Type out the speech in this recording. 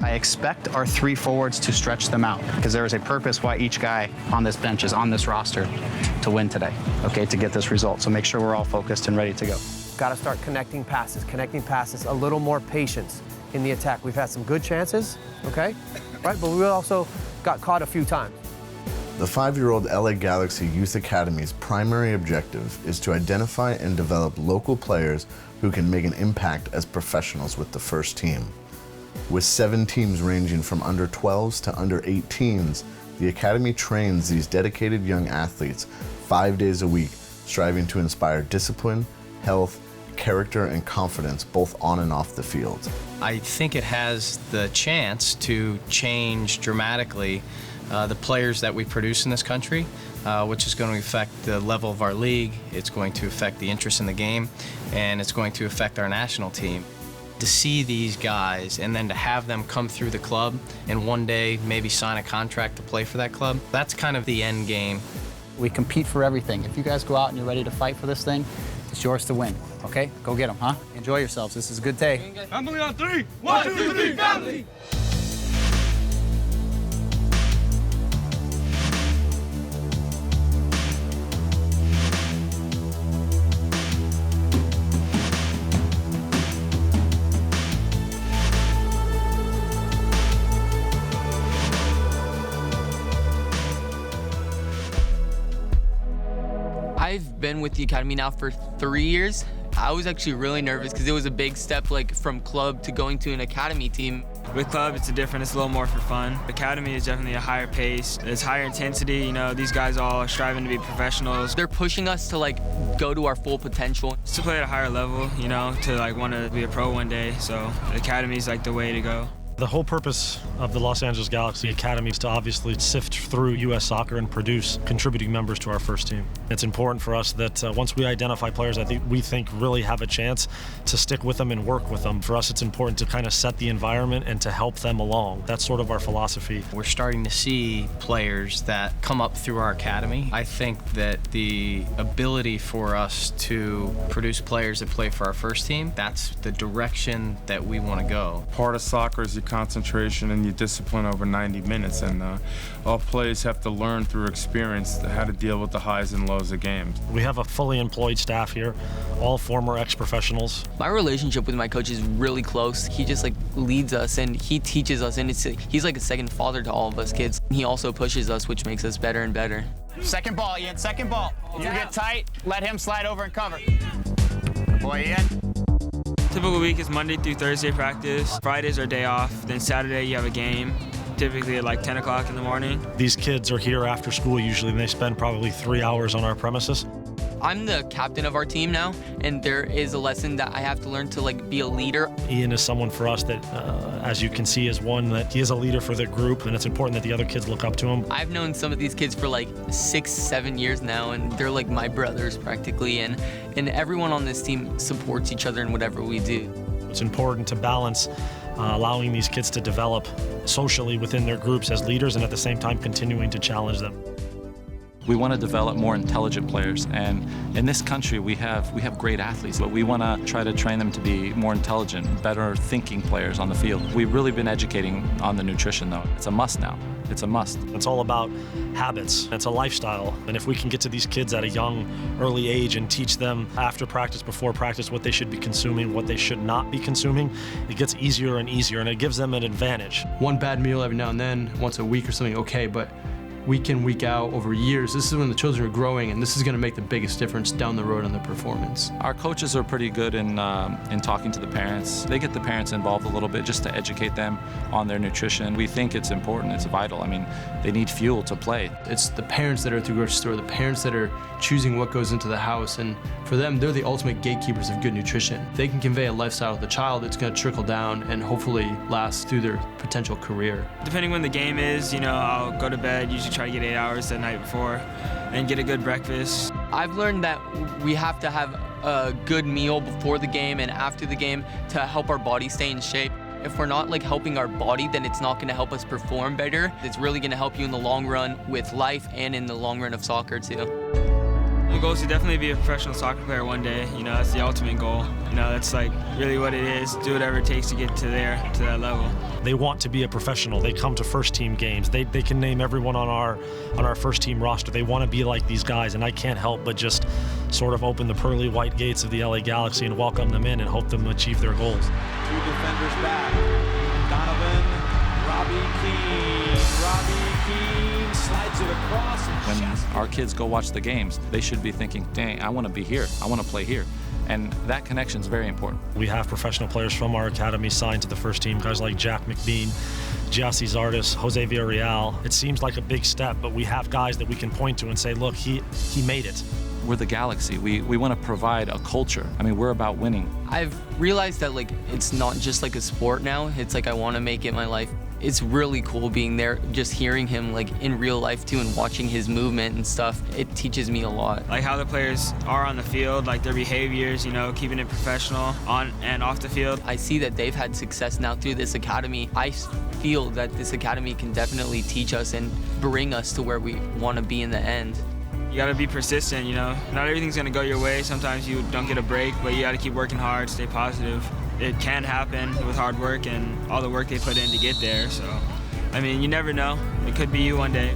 I expect our 3 forwards to stretch them out because there is a purpose why each guy on this bench is on this roster to win today, okay, to get this result. So make sure we're all focused and ready to go. Got to start connecting passes, a little more patience in the attack. We've had some good chances, okay, right, but we also got caught a few times. The 5-year-old LA Galaxy Youth Academy's primary objective is to identify and develop local players who can make an impact as professionals with the first team. With 7 teams ranging from under 12s to under 18s, the Academy trains these dedicated young athletes 5 days a week, striving to inspire discipline, health, character, and confidence both on and off the field. I think it has the chance to change dramatically the players that we produce in this country, which is going to affect the level of our league, it's going to affect the interest in the game, and it's going to affect our national team. To see these guys and then to have them come through the club and one day maybe sign a contract to play for that club, that's kind of the end game. We compete for everything. If you guys go out and you're ready to fight for this thing, it's yours to win, okay? Go get them, huh? Enjoy yourselves. This is a good day. Family on 3. 1, 2, 3, family! I've been with the Academy now for 3 years. I was actually really nervous because it was a big step, like from club to going to an Academy team. With club, it's a little more for fun. Academy is definitely a higher pace. It's higher intensity. You know, these guys all are striving to be professionals. They're pushing us to like go to our full potential. Just to play at a higher level, you know, to like want to be a pro one day. So the Academy is like the way to go. The whole purpose of the Los Angeles Galaxy Academy is to obviously sift through U.S. soccer and produce contributing members to our first team. It's important for us that once we identify players we think really have a chance to stick with them and work with them. For us, it's important to kind of set the environment and to help them along. That's sort of our philosophy. We're starting to see players that come up through our academy. I think that the ability for us to produce players that play for our first team, that's the direction that we want to go. Part of soccer is your concentration and your discipline over 90 minutes, and all players have to learn through experience how to deal with the highs and lows of games. We have a fully employed staff here, all former ex-professionals. My relationship with my coach is really close. He just like leads us and he teaches us, and he's like a second father to all of us kids. He also pushes us, which makes us better and better. Second ball, Ian, second ball. If you get tight, let him slide over and cover. Boy, Ian. Typical week is Monday through Thursday practice. Fridays are day off. Then Saturday you have a game, typically at like 10 o'clock in the morning. These kids are here after school usually, and they spend probably 3 hours on our premises. I'm the captain of our team now, and there is a lesson that I have to learn to like be a leader. Ian is someone for us that, as you can see, is one that he is a leader for the group, and it's important that the other kids look up to him. I've known some of these kids for like 6, 7 years now, and they're like my brothers practically, and everyone on this team supports each other in whatever we do. It's important to balance allowing these kids to develop socially within their groups as leaders and at the same time continuing to challenge them. We want to develop more intelligent players, and in this country we have great athletes, but we want to try to train them to be more intelligent, better thinking players on the field. We've really been educating on the nutrition though. It's a must now. It's a must. It's all about habits. It's a lifestyle, and if we can get to these kids at a young, early age and teach them after practice, before practice, what they should be consuming, what they should not be consuming, it gets easier and easier, and it gives them an advantage. One bad meal every now and then, once a week or something, okay, but week in, week out, over years, this is when the children are growing, and this is going to make the biggest difference down the road on their performance. Our coaches are pretty good in talking to the parents. They get the parents involved a little bit just to educate them on their nutrition. We think it's important, it's vital. I mean, they need fuel to play. It's the parents that are at the grocery store, the parents that are choosing what goes into the house, and for them, they're the ultimate gatekeepers of good nutrition. If they can convey a lifestyle to the child, it's going to trickle down and hopefully last through their potential career. Depending when the game is, you know, I'll go to bed, usually try to get 8 hours the night before and get a good breakfast. I've learned that we have to have a good meal before the game and after the game to help our body stay in shape. If we're not like helping our body, then it's not going to help us perform better. It's really going to help you in the long run with life and in the long run of soccer too. I'm goal is to definitely be a professional soccer player one day. You know, that's the ultimate goal. You know, that's like really what it is. Do whatever it takes to get to that level. They want to be a professional. They come to first team games. They can name everyone on our first team roster. They want to be like these guys, and I can't help but just sort of open the pearly white gates of the LA Galaxy and welcome them in and hope them achieve their goals. 2 defenders back. Donovan, Robbie Keane slides it across. When our kids go watch the games, they should be thinking, dang, I want to be here. I want to play here. And that connection is very important. We have professional players from our academy signed to the first team, guys like Jack McBean, Giassi Zardes, Jose Villarreal. It seems like a big step, but we have guys that we can point to and say, look, he made it. We're the Galaxy. We want to provide a culture. I mean, we're about winning. I've realized that like it's not just like a sport now. It's like I want to make it my life. It's really cool being there, just hearing him like in real life too and watching his movement and stuff. It teaches me a lot. Like how the players are on the field, like their behaviors, you know, keeping it professional on and off the field. I see that they've had success now through this academy. I feel that this academy can definitely teach us and bring us to where we want to be in the end. You got to be persistent, you know. Not everything's going to go your way. Sometimes you don't get a break, but you got to keep working hard, stay positive. It can happen with hard work and all the work they put in to get there. So, I mean, you never know. It could be you one day.